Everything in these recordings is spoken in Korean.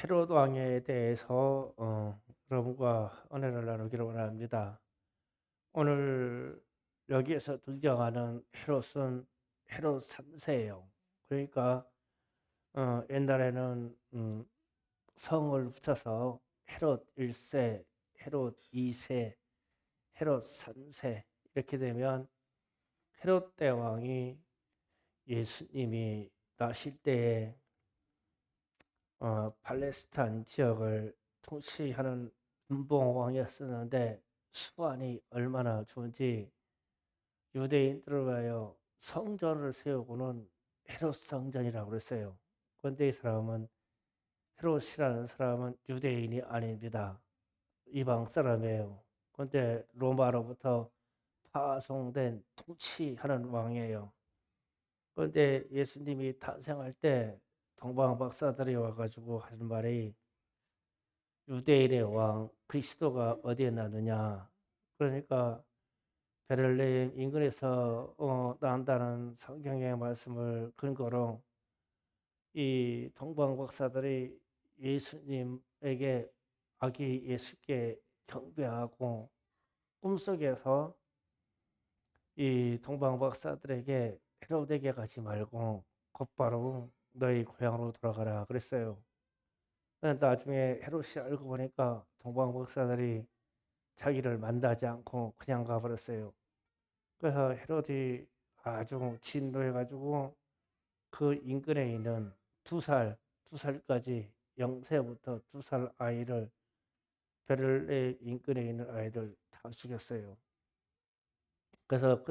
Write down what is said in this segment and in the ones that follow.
헤롯 왕에 대해서 여러분과 은혜를 나누기를 원합니다. 오늘 여기에서 등장하는 헤롯은 헤롯 3세예요. 그러니까 옛날에는 성을 붙여서 헤롯 1세, 헤롯 2세, 헤롯 3세 이렇게 되면 헤롯 대왕이 예수님이 나실 때에 팔레스타인 지역을 통치하는 분봉왕이었었는데 수완이 얼마나 좋은지 유대인들을 위하여 성전을 세우고는 헤롯 성전이라고 그랬어요. 그런데 이 사람은 헤롯이라는 사람은 유대인이 아닙니다. 이방 사람이에요. 그런데 로마로부터 파송된 통치하는 왕이에요. 그런데 예수님이 탄생할 때 동방 박사들이 와가지고 하는 말이 유대인의 왕 그리스도가 어디에 나느냐. 그러니까 베들레헴 인근에서 난다는 성경의 말씀을 근거로 이 동방 박사들이 예수님에게 아기 예수께 경배하고 꿈속에서 이 동방 박사들에게 헤로데게 가지 말고 곧바로 너희 고향으로 돌아가라 그랬어요. 나중에 헤롯이 알고 보니까 동방 박사들이 자기를 만나지 않고 그냥 가버렸어요. 그래서 헤롯이 아주 진노해가지고 그 인근에 있는 두 살까지 0세부터 2살 아이를 베를레 인근에 있는 아이들 다 죽였어요. 그래서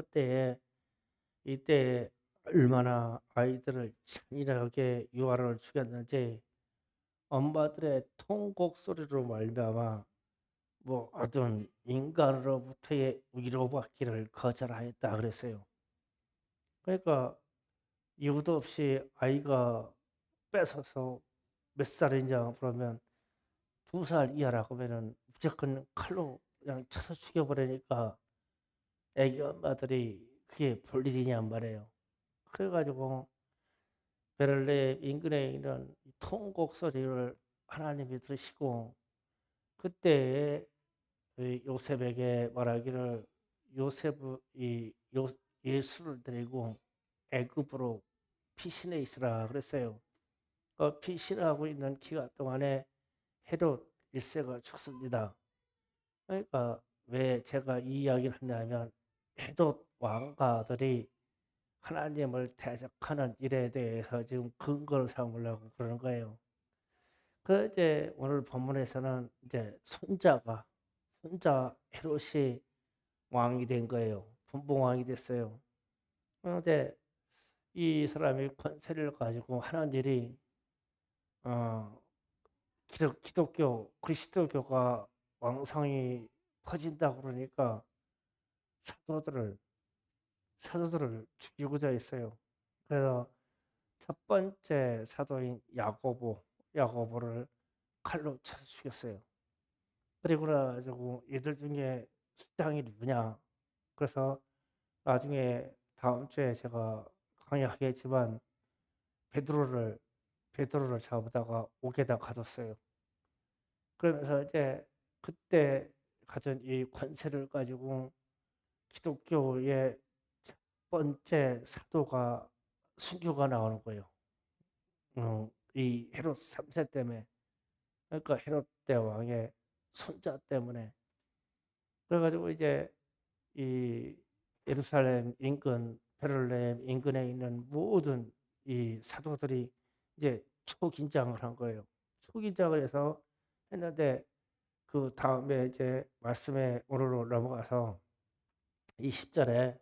이때 얼마나 아이들을 잔인하게 유아를 죽였는지 엄마들의 통곡 소리로 말미암아 모든 인간으로부터의 위로받기를 거절하였다 그랬어요. 그러니까 이유도 없이 아이가 뺏어서 몇 살이냐 그러면 2살 이하라고 하면은 무조건 칼로 그냥 쳐서 죽여버리니까 애기 엄마들이 그게 볼 일이냔 말이에요. 그래가지고 베를레 인근에 있는 통곡 소리를 하나님이 들으시고 그때에 요셉에게 말하기를 예수를 데리고 애굽으로 피신해 있으라 그랬어요. 피신하고 있는 기간 동안에 헤롯 1세가 죽습니다. 그러니까 왜 제가 이 이야기를 하냐면 헤롯 왕가들이 하나님을 대적하는 일에 대해서 지금 근거를 삼으려고 그러는 거예요. 그 이제 오늘 본문에서는 이제 손자 헤롯이 왕이 된 거예요. 분봉왕이 됐어요. 그런데 이 사람이 권세를 가지고 하는 일이 어, 기독교 그리스도교가 왕성히 퍼진다 그러니까 사도들을 죽이고자 했어요. 그래서 첫 번째 사도인 야고보를 칼로 쳐서 죽였어요. 그리고 나가지고 얘들 중에 수장이 누구냐? 그래서 나중에 다음 주에 제가 강의하겠지만 베드로를 잡아다가 옥에다 가뒀어요. 그러면서 이제 그때 가진 이 권세를 가지고 기독교의 첫 번째 사도가 순교가 나오는 거예요. 이 헤롯 3세 때문에. 그러니까 헤롯 대왕의 손자 때문에. 그래가지고 이제 이 예루살렘 인근 베를레헴 인근에 있는 모든 이 사도들이 이제 초긴장을 한 거예요. 초긴장을 해서 했는데 그 다음에 이제 말씀에 오늘로 넘어가서 이 10절에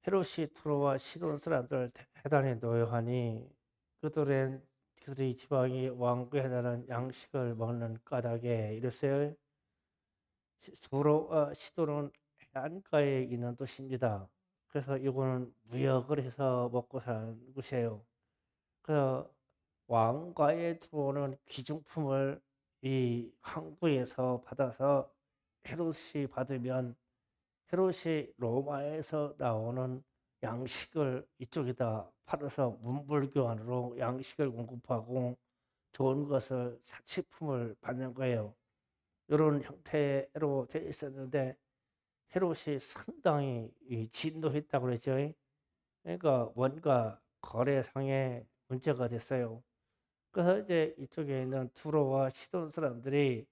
헤롯이 투로와 시돈 사람들 대단히 노여하니 그들이 지방이 왕국에 해당하는 양식을 먹는 까닭에 이랬어요. 투로와 시돈은 해안가에 있는 도시입니다. 그래서 이거는 무역을 해서 먹고 사는 곳이에요. 그래서 왕과의 들어오는 귀중품을 이 항구에서 받아서 헤롯이 받으면 헤롯이 로마에서 나오는 양식을 이쪽에다 팔아서 문불교환으로 양식을 공급하고 좋은 것을 사치품을 받는 거예요. 이런 형태로 되어 있었는데 헤롯이 상당히 진노했다고 그러죠. 그러니까 뭔가 거래상에 문제가 됐어요. 그래서 이제 이쪽에 있는 두로와 시돈 사람들이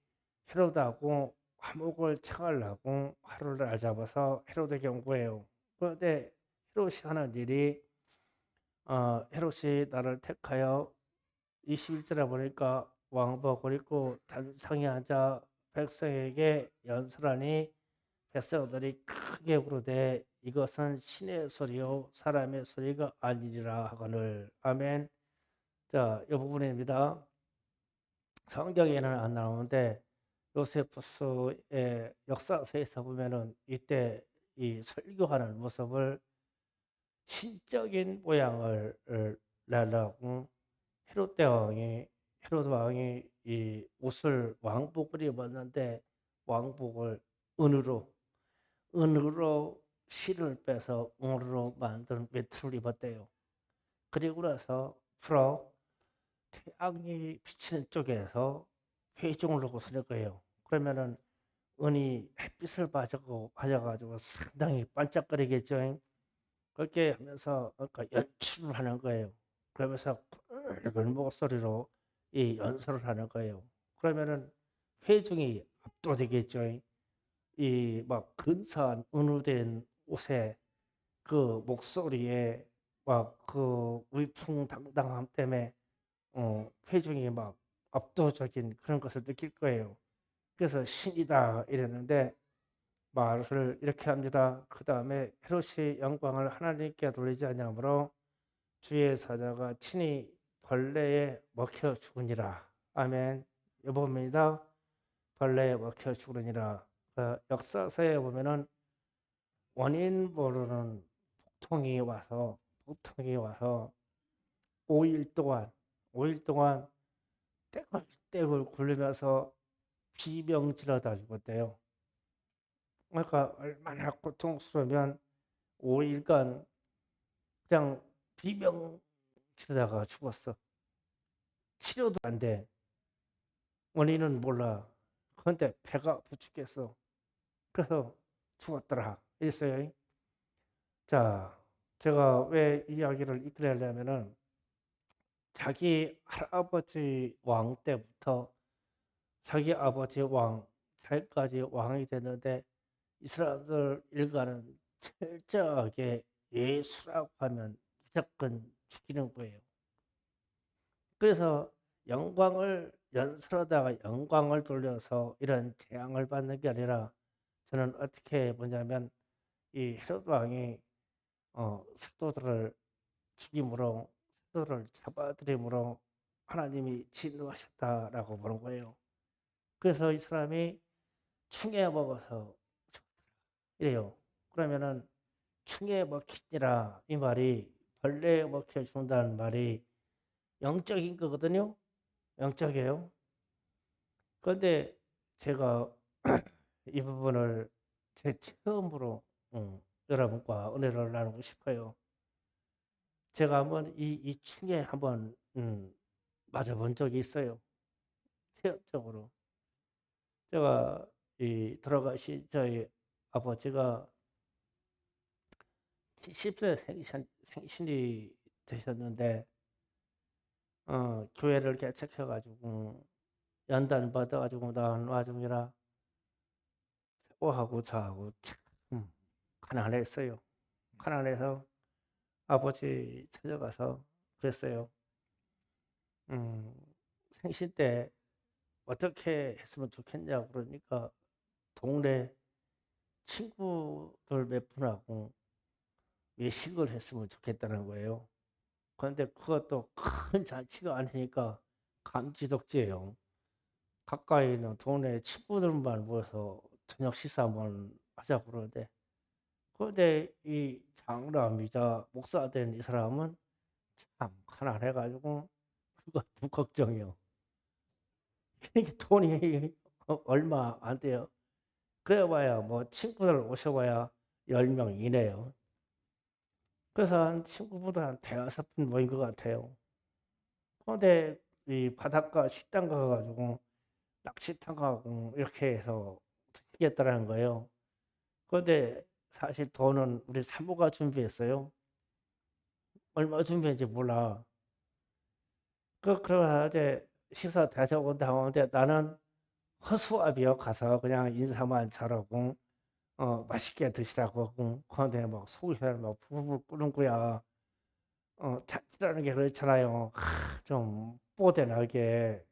헤롯하고 화목을 청하려고 하루를 알잡아서 헤롯에게 온 거예요. 그런데 헤롯이 하는 일이 헤롯이 나를 택하여 21절에 보니까 왕복을 입고 단상에 앉아 백성에게 연설하니 백성들이 크게 부르되 이것은 신의 소리요 사람의 소리가 아니니라 하거늘. 아멘. 자, 이 부분입니다. 성경에는 안 나오는데 요세푸스의 역사서에서 보면은 이때 이 설교하는 모습을 신적인 모양을 내려고 헤롯 왕이 이 옷을 왕복을 입었는데 왕복을 은으로 실을 빼서 은으로 만든 외투를 입었대요. 그리고 나서 풀어 태양이 비치는 쪽에서 회중을 놓고 서는 거예요. 그러면은 은이 햇빛을 맞아가지고 상당히 반짝거리겠죠. 그렇게 하면서 그러니까 연출을 하는 거예요. 그러면서 굵은 목소리로 이 연설을 하는 거예요. 그러면은 회중이 압도되겠죠. 이 막 근사한 은우된 옷에 그 목소리에 막 그 위풍당당함 때문에 회중이 막 압도적인 그런 것을 느낄 거예요. 그래서 신이다 이랬는데 말을 이렇게 합니다. 그 다음에 헤롯이 영광을 하나님께 돌리지 아니하므로 주의 사자가 친히 벌레에 먹혀 죽으니라. 아멘. 여봅니다. 벌레에 먹혀 죽으니라. 역사서에 보면은 원인 모르는 복통이 와서 5일 동안 떼굴떼굴 굴리면서 비명지르다 죽었대요. 그러니까 얼마나 고통스러우면 5일간 그냥 비명지르다가 죽었어. 치료도 안 돼. 원인은 몰라. 그런데 배가 부축했어. 그래서 죽었더라. 이랬어요. 자, 제가 왜 이야기를 이끌려면은 자기 할아버지 왕 때부터 자기 아버지 왕, 자기까지 왕이 됐는데 이 사람들 일가는 철저하게 예수라고 하면 무조건 죽이는 거예요. 그래서 영광을 연설하다가 영광을 돌려서 이런 재앙을 받는 게 아니라 저는 어떻게 보냐면 이 헤롯 왕이 사도들을 죽임으로 사도를 잡아들임으로 하나님이 진노하셨다라고 보는 거예요. 그래서 이 사람이 충에 먹어서 이래요. 그러면은 충에 먹히니라 이 말이 벌레에 먹혀 죽는다는 말이 영적인 거거든요. 영적이에요. 그런데 제가 이 부분을 제 처음으로 여러분과 은혜를 나누고 싶어요. 제가 한번 이 충에 한번 맞아본 적이 있어요. 체험적으로. 제가 이 돌아가신 저희 아버지가 70세 생신이 되셨는데 교회를 개척해가지고 연단 받아가지고 나온 와중이라 오하고 저하고 참 가난했어요. 가난해서 아버지 찾아가서 그랬어요. 음, 생신 때 어떻게 했으면 좋겠냐고 그러니까 동네 친구들 몇 분하고 외식을 했으면 좋겠다는 거예요. 그런데 그것도 큰 잔치가 아니니까 감지덕지예요. 가까이 있는 동네 친구들만 모여서 저녁 식사 한번 하자고 그러는데 그런데 이 장남이자 목사 된 이 사람은 참 가난해가지고 그것도 걱정이요. 이게 돈이 얼마 안 돼요. 그래봐야 뭐 친구들 오셔봐야 10명 이내요. 그래서 한 친구보다 한 대여섯 분 모인 것 같아요. 그런데 이 바닷가 식당 가가지고 낚시터 가고 이렇게 해서 하겠다라는 거예요. 그런데 사실 돈은 우리 사모가 준비했어요. 얼마 준비했는지 몰라. 그러다 이제 식사 대접은 나오는데 나는 허수아비요. 가서 그냥 인사만 잘하고 맛있게 드시라고 하고 그런데 막 속이 막 부글부글 끓는 거야. 잔치라는 게 그렇잖아요. 좀 뽀대나게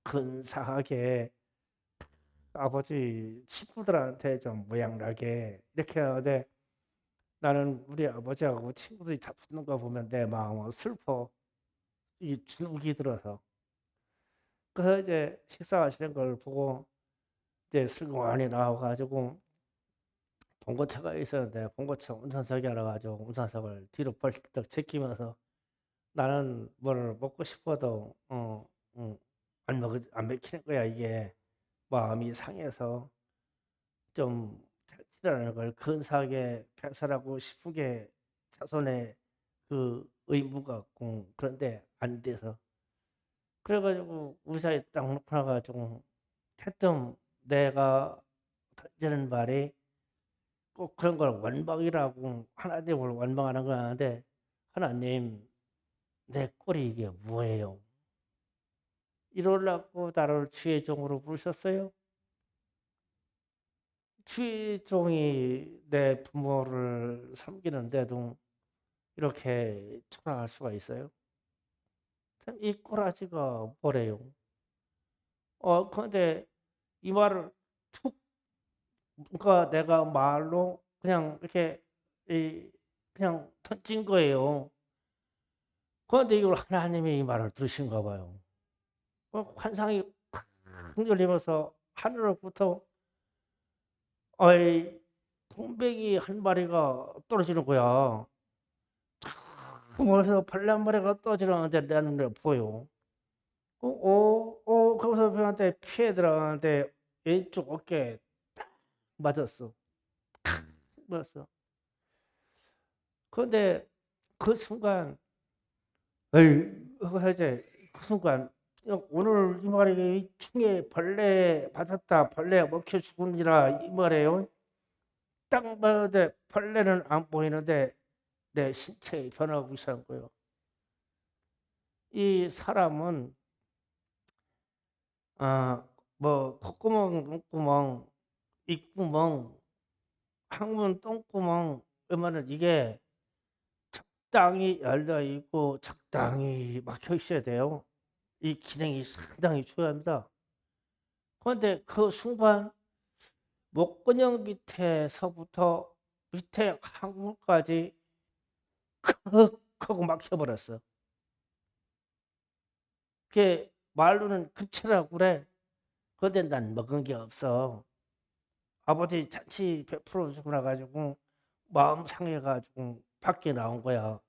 근사하게 아버지 친구들한테 좀 모양나게 이렇게 하는데 나는 우리 아버지하고 친구들이 잡수는 거 보면 내 마음은 슬퍼. 이 주눅이 들어서. 그래서 이제 식사하시는 걸 보고 이제 슬그머니 나와가지고 봉고차가 있었는데 봉고차 운전석에 알아가지고 운전석을 뒤로 벌떡 제끼면서 나는 뭘 먹고 싶어도 안 먹히는 거야 이게. 마음이 상해서 좀 자칫하는 걸 근사하게 배설하고 싶은 게 자손의 그 의무가 있고 그런데 안 돼서 그래가지고 우리 사이 딱 놓고 나가지고 대뜸 내가 던지는 말이 꼭 그런 걸 원망이라고 하나님을 원망하는 거 아는데 하나님 내 꼴이 이게 뭐예요? 이러려고 나를 주의 종으로 부르셨어요? 주의 종이 내 부모를 섬기는데도 이렇게 초라할 수가 있어요? 참 이 꼬라지가 뭐래요? 근데 이 말을 툭, 그러니까 내가 말로 그냥 이렇게 그냥 던진 거예요. 그런데 이걸 하나님이 이 말을 들으신가 봐요. 환상이 팍 열리면서 하늘로부터 어이 동백이 한 마리가 떨어지는 거야. 그래서 벌레 한 마리가 떨어지는데 내 눈에 보여. 거기서 저한테 피해 들어가는데 왼쪽 어깨에 딱 맞았어. 맞았어. 그런데 그 순간, 에이, 이제 그 순간 오늘 이 말이 이 충에 벌레 맞았다, 벌레 먹혀 죽으니라 이 말이에요. 딱 봐도 벌레는 안 보이는데 내 신체에 변하고 시작한 거예요. 이 사람은 뭐 콧구멍, 눈구멍, 입구멍, 항문, 똥구멍 그러면은 이게 적당히 열려 있고 적당히 막혀 있어야 돼요. 이 기능이 상당히 중요합니다. 그런데 그 순간 목근형 밑에서부터 밑에 항문까지 컥 하고 막혀버렸어. 그게 말로는 급체라고 그래. 그런데 난 먹은 게 없어. 아버지 잔치 베풀어 주고 나가지고 마음 상해가지고 밖에 나온 거야.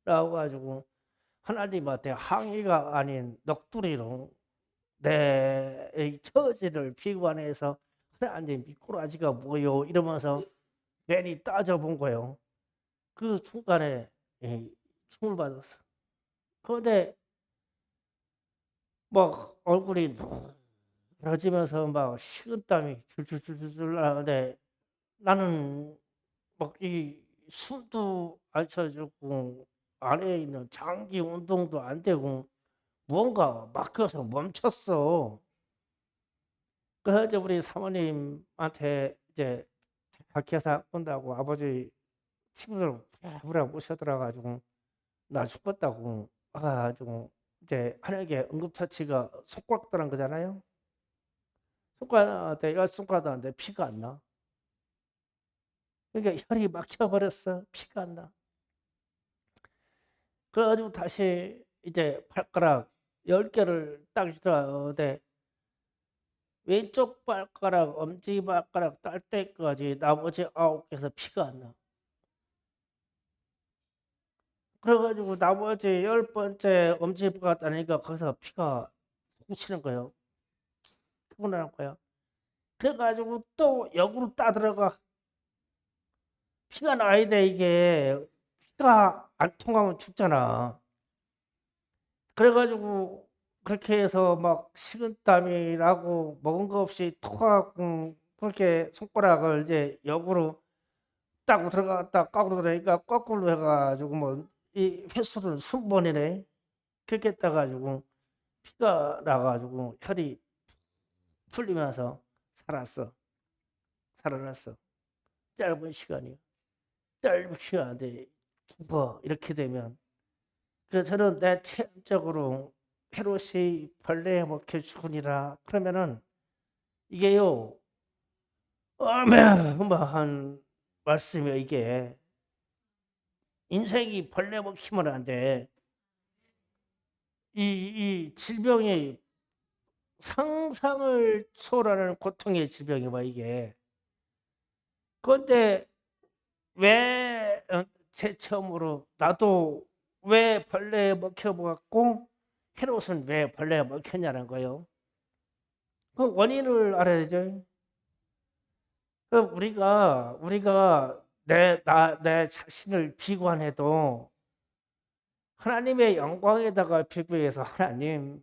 나와가지고 하나님한테 항의가 아닌 넋두리로 내 처지를 비관해서 하나님 이 꼬라지가 뭐요 이러면서 괜히 따져본 거예요. 그 순간에 충을 받았어. 그런데 막 얼굴이 노래지면서 막 식은땀이 줄줄줄줄 나는데 나는 막 이 숨도 안 차지고 안에 있는 장기 운동도 안 되고 무언가 막혀서 멈췄어. 그래서 이제 우리 사모님한테 이제 박해사 온다고 아버지 친구들 부랴부랴 모셔들어 가지고 나 죽겠다고 가지고 이제 하늘에 응급처치가 손가락질한 거잖아요. 손가락한테 열 손가락한테 피가 안 나. 그러니까 혈이 막혀버렸어. 피가 안 나. 그래가지고 다시 이제 발가락 10개를 딱 주더라는데 왼쪽 발가락, 엄지발가락 딸 때까지 나머지 9개에서 피가 안 나. 그래가지고 나머지 10번째 엄지발가락 따니까 거기서 피가 훔치는 거예요. 피곤한 거야. 그래가지고 또 역으로 따들어가. 피가 나야 돼, 이게. 피가 안 통하면 죽잖아. 그래가지고 그렇게 해서 막 식은땀이 나고 먹은 거 없이 토하고 그렇게 손가락을 이제 역으로 딱 들어갔다 거꾸로 들어가니까 거꾸로 해가지고 뭐 이 횟수를 20번이네. 그렇게 떠가지고 피가 나가지고 혈이 풀리면서 살았어. 살아났어. 짧은 시간이요. 짧은 시간인데 죽어. 이렇게 되면. 그래서 저는 내 체험적으로 헤롯이 벌레에 먹혀 죽으니라. 그러면은 이게요, 어마어마한 말씀이에요, 이게. 인생이 벌레 먹히면 안 돼. 이 질병이 상상을 초월하는 고통의 질병이 뭐 이게. 그런데 왜 제 처음으로 나도 왜 벌레에 먹혀갖고 헤롯은 왜 벌레에 먹혔냐는 거예요. 그 원인을 알아야죠. 그 우리가 내 자신을 비관해도 하나님의 영광에다가 비교해서 하나님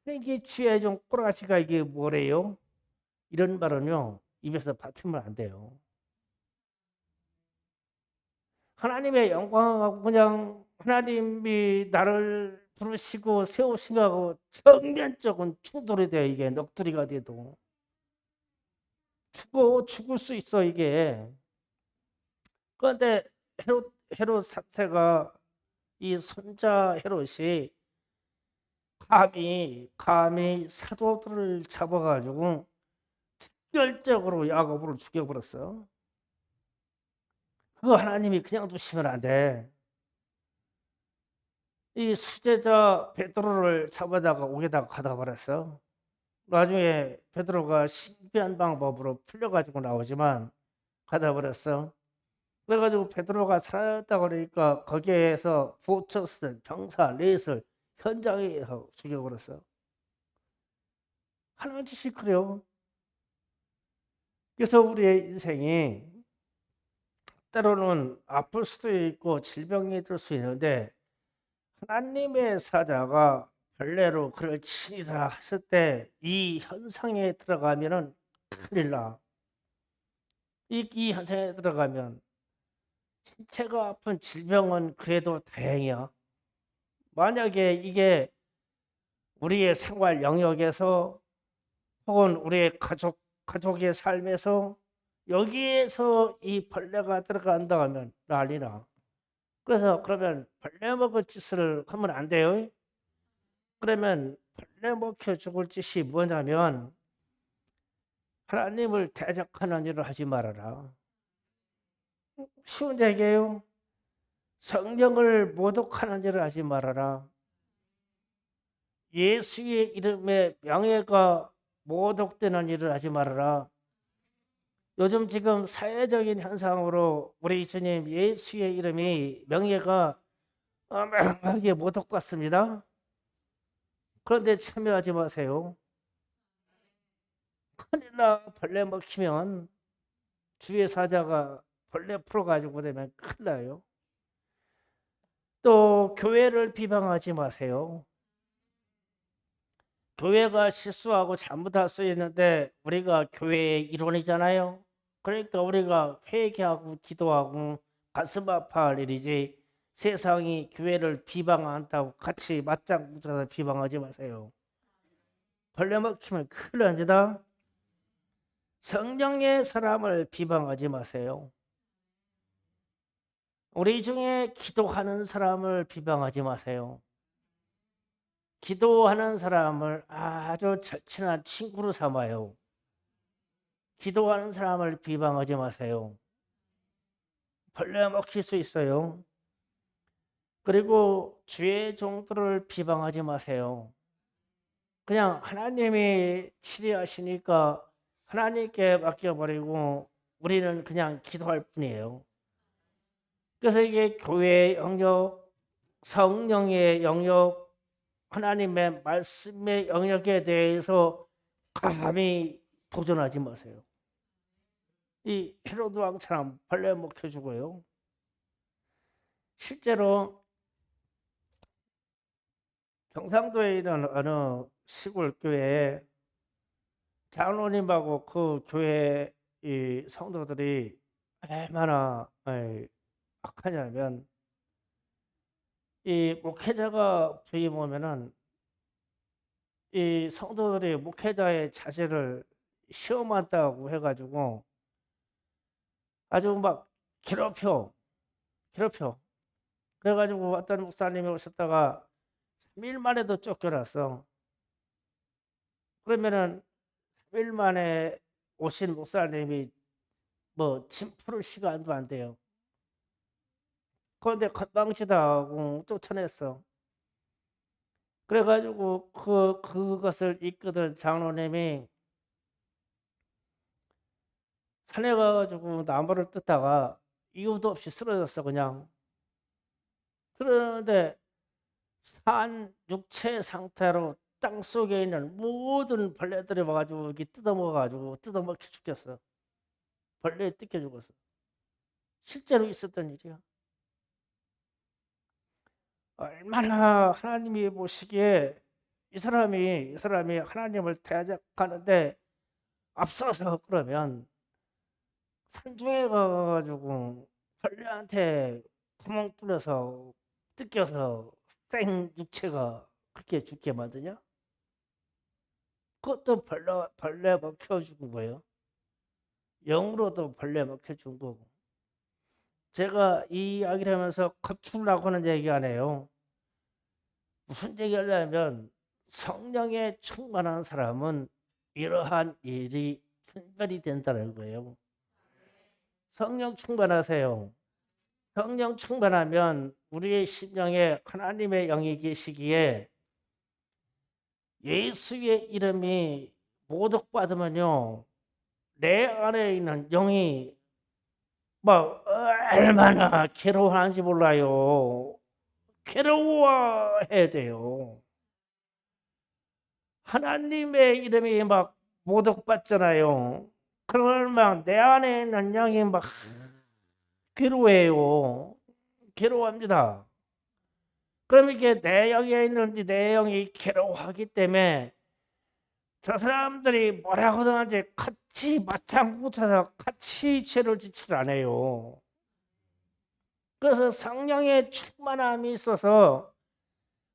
이게 쥐에 좀 꼬라지가 이게 뭐래요? 이런 말은요 입에서 받으면 안 돼요. 하나님의 영광하고 그냥 하나님이 나를 부르시고 세우신 거하고 정면적인 충돌이 돼요. 이게 넋두리가 돼도 죽을 수 있어 이게. 그런데 헤롯 3세가 이 손자 헤롯이 감히 사도들을 잡아가지고 직결적으로 야고보를 죽여버렸어. 그거 하나님이 그냥 두시면 안 돼. 이 수제자 베드로를 잡아다가 옥에다가 가다 버렸어. 나중에 베드로가 신비한 방법으로 풀려가지고 나오지만 가다 버렸어. 그래가지고 베드로가 살아났다 그러니까 거기에서 보처스들 병사 넷을 현장에서 죽여버렸어. 하나님 짓이 그래요. 그래서 우리의 인생이 때로는 아플 수도 있고 질병이 들 수 있는데 하나님의 사자가 벌레로 그를 치리라 했을 때 이 현상에 들어가면은 큰일 나. 이 현상에 들어가면 신체가 아픈 질병은 그래도 다행이야. 만약에 이게 우리의 생활 영역에서 혹은 우리의 가족의 삶에서 여기에서 이 벌레가 들어간다 하면 난리나. 그래서 그러면 벌레 먹을 짓을 하면 안 돼요. 그러면 벌레 먹혀 죽을 짓이 뭐냐면 하나님을 대적하는 일을 하지 말아라. 쉬운 얘기예요. 성령을 모독하는 일을 하지 말아라. 예수의 이름에 명예가 모독되는 일을 하지 말아라. 요즘 지금 사회적인 현상으로 우리 주님 예수의 이름이 명예가 어마어마하게 모독받습니다. 그런데 참여하지 마세요. 큰일 나. 벌레 먹히면 주의 사자가 벌레 풀어가지고 되면 큰일 나요. 또 교회를 비방하지 마세요. 교회가 실수하고 잘못할 수 있는데 우리가 교회의 일원이잖아요. 그러니까 우리가 회개하고 기도하고 가슴 아파할 일이지 세상이 교회를 비방한다고 같이 맞장 붙어서 비방하지 마세요. 벌레 먹히면 큰일 납니다. 성령의 사람을 비방하지 마세요. 우리 중에 기도하는 사람을 비방하지 마세요. 기도하는 사람을 아주 절친한 친구로 삼아요. 기도하는 사람을 비방하지 마세요. 벌레 먹힐 수 있어요. 그리고 주의 종들을 비방하지 마세요. 그냥 하나님이 치리하시니까 하나님께 맡겨버리고 우리는 그냥 기도할 뿐이에요. 그래서 이게 교회의 영역, 성령의 영역, 하나님의 말씀의 영역에 대해서 감히 도전하지 마세요. 이 헤로드 왕처럼 벌레 먹혀주고요. 실제로 경상도에 있는 어느 시골 교회에 장로님하고 그 교회 이 성도들이 얼마나 악하냐면, 이 목회자가 부임 오면은 이 성도들이 목회자의 자세를 시험한다고 해가지고 아주 막 괴롭혀. 그래가지고 어떤 목사님이 오셨다가 3일 만에도 쫓겨났어. 그러면은 3일 만에 오신 목사님이 뭐 짐 풀을 시간도 안 돼요. 그런데 건방지다고 쫓아냈어. 그래가지고 그것을 이끄던 장로님이 산에 가가지고 나무를 뜯다가 이유도 없이 쓰러졌어 그냥. 그런데 산 육체 상태로 땅 속에 있는 모든 벌레들이 와가지고 이렇게 뜯어먹어가지고 뜯어먹혀 죽겠어. 벌레에 뜯겨 죽었어. 실제로 있었던 일이야. 얼마나 하나님이 보시기에 이 사람이 하나님을 대적하는데 앞서서 그러면 산중에 가가지고 벌레한테 구멍 뚫려서 뜯겨서 생 육체가 그렇게 죽게 만드냐? 그것도 벌레 먹혀 죽은 거예요. 영으로도 벌레 먹혀 죽은 거고. 제가 이 이야기를 하면서 겁주려고 하는 얘기 안 해요. 무슨 얘기를 하냐면 성령에 충만한 사람은 이러한 일이 분별이 된다는 거예요. 성령 충만하세요. 성령 충만하면 우리의 심령에 하나님의 영이 계시기에 예수의 이름이 모독받으면요, 내 안에 있는 영이 막 얼마나 괴로워하는지 몰라요. 괴로워해야 돼요. 하나님의 이름이 막 모독받잖아요. 그러면 막 내 안에 있는 영이 막 괴로워해요. 괴로워합니다. 그럼 이게 내 영에 있는지 내 영이 괴로워하기 때문에 저 사람들이 뭐라고 하든지 같이 맞장구 쳐서 같이 죄를 짓질 않아요. 그래서 성령의 충만함이 있어서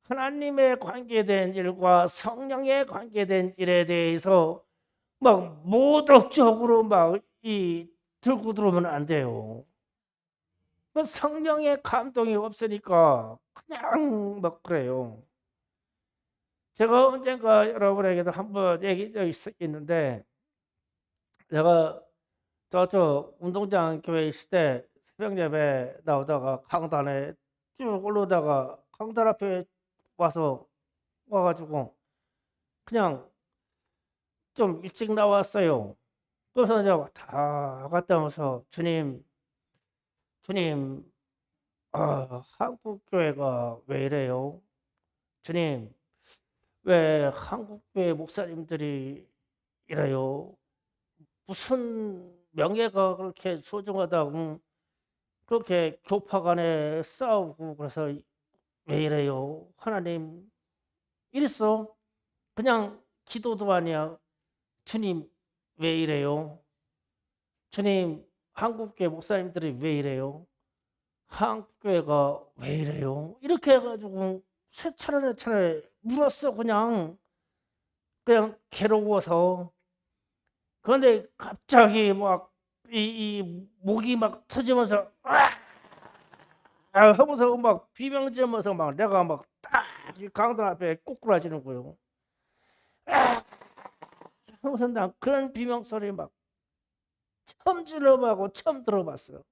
하나님의 관계된 일과 성령의 관계된 일에 대해서 막 모독적으로 막 이 들고 들어오면 안 돼요. 그 성령의 감동이 없으니까 그냥 막 그래요. 제가 언젠가 여러분에게도 한번 얘기 적이 있는데, 제가 저 운동장 교회 있을 때 새벽 예배 나오다가 강단에 쭉 올라오다가 강단 앞에 와가지고 그냥 좀 일찍 나왔어요. 그래서 이제 다 갔다 오면서 주님, 한국 교회가 왜 이래요? 주님, 왜 한국 교회 목사님들이 이래요? 무슨 명예가 그렇게 소중하다고 그렇게 교파 간에 싸우고 그래서 왜 이래요? 하나님 이랬어. 그냥 기도도 아니야. 주님 왜 이래요? 주님, 한국교회 목사님들이 왜 이래요? 한국교회가 왜 이래요? 이렇게 해가지고 세 차례 물었어. 그냥 괴로워서. 그런데 갑자기 막 이 목이 막 터지면서 하면서 막 비명지면서 막 내가 막 딱 강도 앞에 꼬꾸라지는 거예요. 하면서 난 그런 비명 소리 막 처음 들어봤어.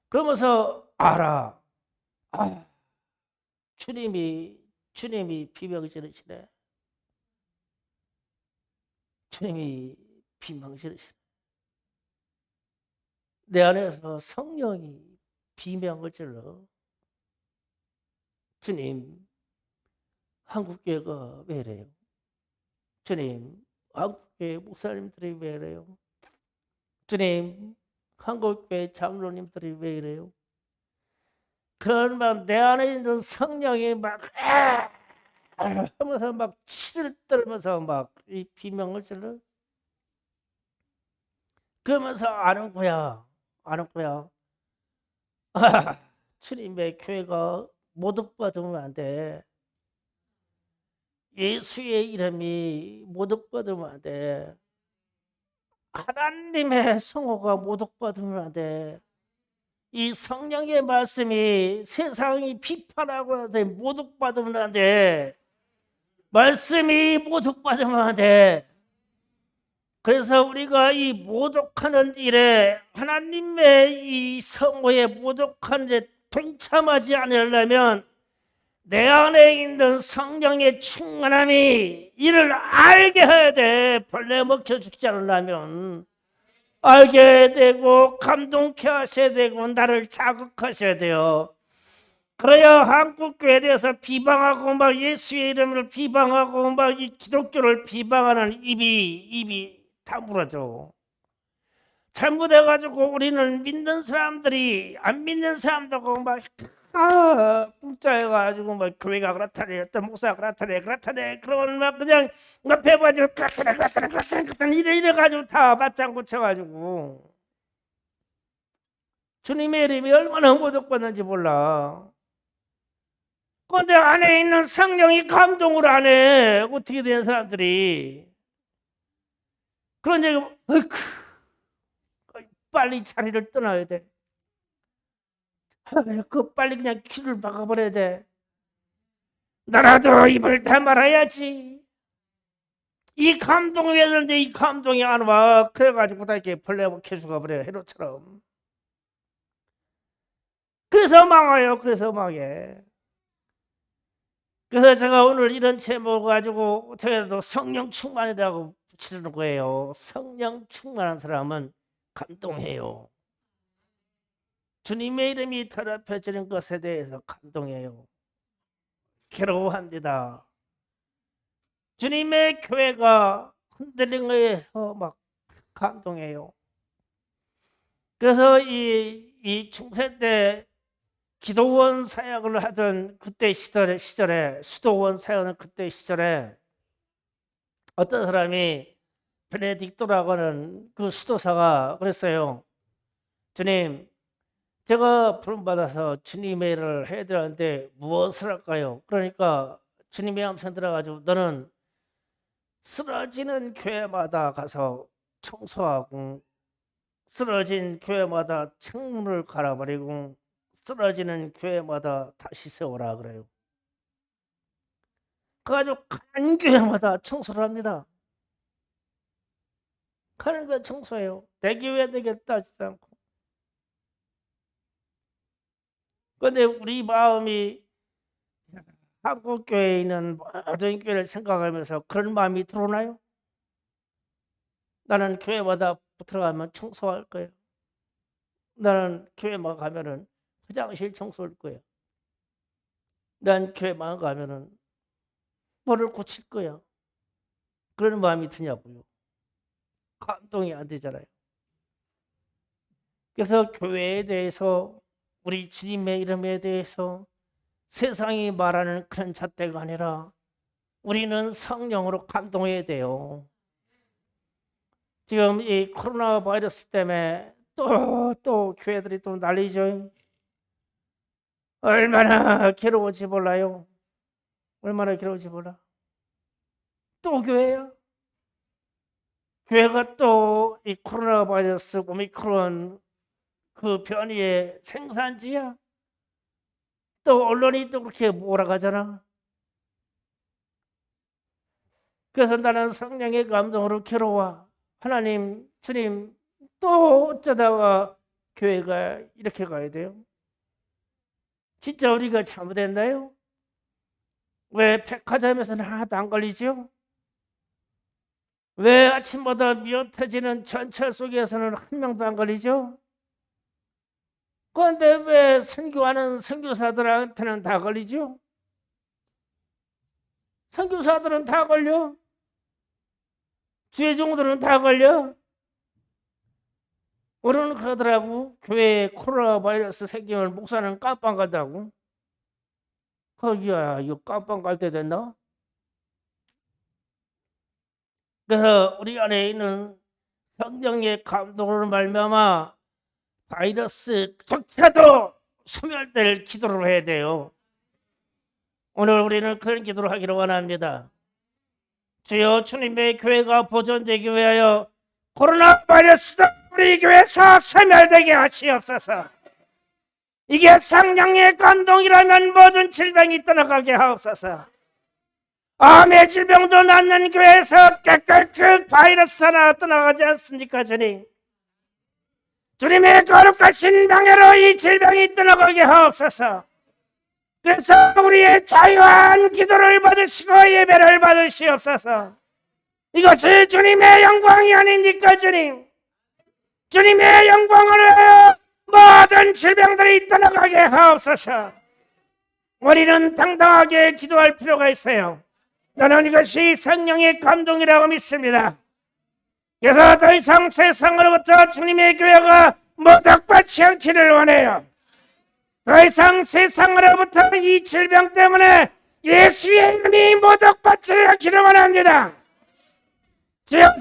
그러면서 알아. 아, 주님이 비명 지르시네. 주님이 비명 지르시네. 내 안에서 성령이 비명을 질러. 주님, 한국교회가 왜 이래요? 주님, 한국교회 목사님들이 왜 이래요? 주님, 한국교회 장로님들이 왜 이래요? 그런 막 내 안에 있는 성령이 막 하면서 막 치를 떨면서 막 이 비명을 질러. 그러면서 아는 거야. 아는 거야. 주님의 교회가 모독받으면 안 돼. 예수의 이름이 모독받으면 안 돼. 하나님의 성호가 모독받으면 안 돼. 이 성령의 말씀이 세상이 비판하고 나서 모독받으면 안 돼. 말씀이 모독받으면 안 돼. 그래서 우리가 이 모독하는 일에 하나님의 이 성호에 모독하는 일에 동참하지 않으려면 내 안에 있는 성령의 충만함이 이를 알게 해야 돼. 벌레 먹혀 죽지 않으려면 알게 되고 감동케 하셔야 되고 나를 자극하셔야 돼요. 그래야 한국교회에 대해서 비방하고 막 예수의 이름을 비방하고 막 이 기독교를 비방하는 입이 다물어져. 잘못해가지고 우리는 믿는 사람들이 안 믿는 사람들하고 막 공짜해가지고 막 교회가 그렇다네, 어떤 목사가 그렇다네 그러면 막 그냥 옆에 가지고 그렇다네 이래 가지고 다 맞장구 쳐가지고 주님의 이름이 얼마나 모독받는지 몰라. 그런데 안에 있는 성령이 감동을 안 해. 어떻게 된 사람들이. 그런데 빨리 자리를 떠나야 돼. 그 빨리 그냥 귀를 막아버려야 돼. 나라도 입을 다 말아야지. 이 감동이 했는데 이 감동이 안 와. 그래가지고 다 이렇게 벌레고 캐수가 버려. 해로처럼. 그래서 망해요. 그래서 망해. 그래서 제가 오늘 이런 제목을 가지고 어떻게도 성령 충만이라고 붙이는 거예요. 성령 충만한 사람은 감동해요. 주님의 이름이 더럽혀지는 것에 대해서 감동해요. 괴로워합니다. 주님의 교회가 흔들린 거에서 막 감동해요. 그래서 이 중세 때 기도원 사역을 하던 그때 시절에 수도원 사역하는 그때 시절에 어떤 사람이 베네딕토라고 하는 그 수도사가 그랬어요. 주님, 제가 부름받아서 주님의 일을 해야 되는데 무엇을 할까요? 그러니까 주님의 암송 들어가지고 너는 쓰러지는 교회마다 가서 청소하고 쓰러진 교회마다 창문을 갈아버리고 쓰러지는 교회마다 다시 세워라 그래요. 그래가지고 간 교회마다 청소를 합니다. 가는 거 청소해요. 내 교회 되겠다 하지 않고. 그런데 우리 마음이 한국 교회에 있는 모든 교회를 생각하면서 그런 마음이 들어오나요? 나는 교회마다 들어가면 청소할 거예요. 나는 교회만 가면은 화장실 청소할 거예요. 난 교회만 가면은 뭐를 고칠 거야. 그런 마음이 드냐고요. 감동이 안 되잖아요. 그래서 교회에 대해서 우리 주님의 이름에 대해서 세상이 말하는 그런 잣대가 아니라 우리는 성령으로 감동해야 돼요. 지금 이 코로나 바이러스 때문에 또 교회들이 또 난리죠. 얼마나 괴로운지 몰라요. 얼마나 괴로운지 몰라. 또 교회야. 교회가 또 이 코로나 바이러스 오미크론 그 변이의 생산지야. 또 언론이 또 그렇게 몰아가잖아. 그래서 나는 성령의 감동으로 괴로워. 하나님, 주님, 또 어쩌다가 교회가 이렇게 가야 돼요? 진짜 우리가 잘못했나요? 왜 백화점에서는 하나도 안 걸리죠? 왜 아침마다 미어터지는 전철 속에서는 한 명도 안 걸리죠? 그런데 왜 선교하는 선교사들한테는 다 걸리죠? 선교사들은 다 걸려. 주의 종들은 다 걸려. 오늘은 그러더라고. 교회에 코로나 바이러스 생기면 목사는 깜빵 간다고. 거기야 이거 깜빵 갈 때 됐나? 그래서 우리 안에 있는 성령의 감동으로 말미암아 바이러스조차도 소멸될 기도를 해야 돼요. 오늘 우리는 그런 기도를 하기를 원합니다. 주여, 주님의 교회가 보존되기 위하여 코로나 바이러스도 우리 교회에서 소멸되게 하시옵소서. 이게 성령의 감동이라면 모든 질병이 떠나가게 하옵소서. 암의 질병도 낫는 교회에서 깨끗 바이러스 하나 떠나가지 않습니까, 주님? 주님의 거룩하신 방해로 이 질병이 떠나가게 하옵소서. 그래서 우리의 자유한 기도를 받으시고 예배를 받으시옵소서. 이것이 주님의 영광이 아닙니까, 주님? 주님의 영광을 위하여 모든 질병들이 떠나가게 하옵소서. 우리는 당당하게 기도할 필요가 있어요. 나는 이것이 성령의 감동이라고 믿습니다. 그래서 더 이상 세상으로부터 주님의 교회가 모독받지 않기를 원해요. 더 이상 세상으로부터 이 질병 때문에 예수의 이름이 모독받지 않기를 원합니다. 주여,